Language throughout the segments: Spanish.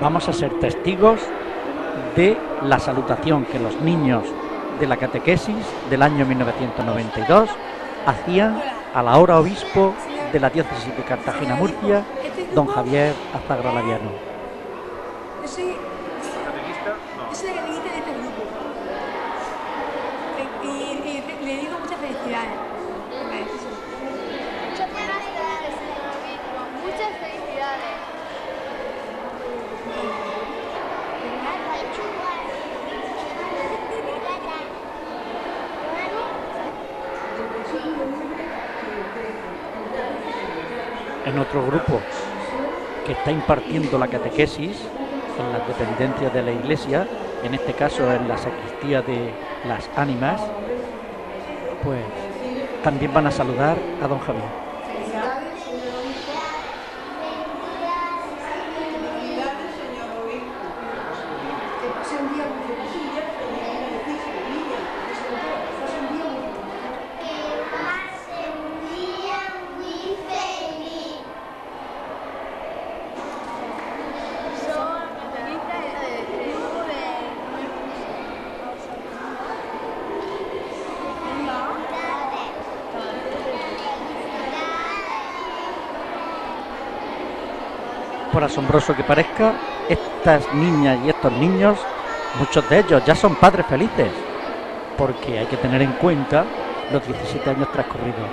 vamos a ser testigos de la salutación que los niños de la catequesis del año 1992 hacían al ahora obispo de la diócesis de Cartagena-Murcia, don Javier Azagra Laviano. Soy la catequista de este grupo y le digo muchas felicidades. Muchas felicidades, señor obispo. Muchas felicidades. En otro grupo que está impartiendo la catequesis en las dependencias de la iglesia, en este caso en la sacristía de las ánimas, pues también van a saludar a don Javier. Por asombroso que parezca, estas niñas y estos niños, muchos de ellos ya son padres felices, porque hay que tener en cuenta los 17 años transcurridos,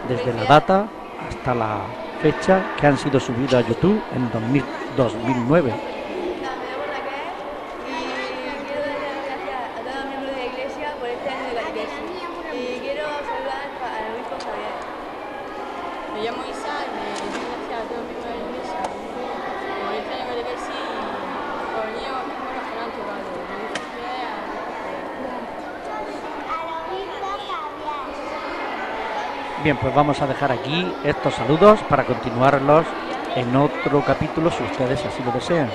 desde la data hasta la fecha que han sido subidos a YouTube en 2009. Me llamo Isa y me doy gracias a todos los miembros de la iglesia por este año de catequesis y por venir emocionante para los Bien, pues vamos a dejar aquí estos saludos para continuarlos en otro capítulo si ustedes así lo desean.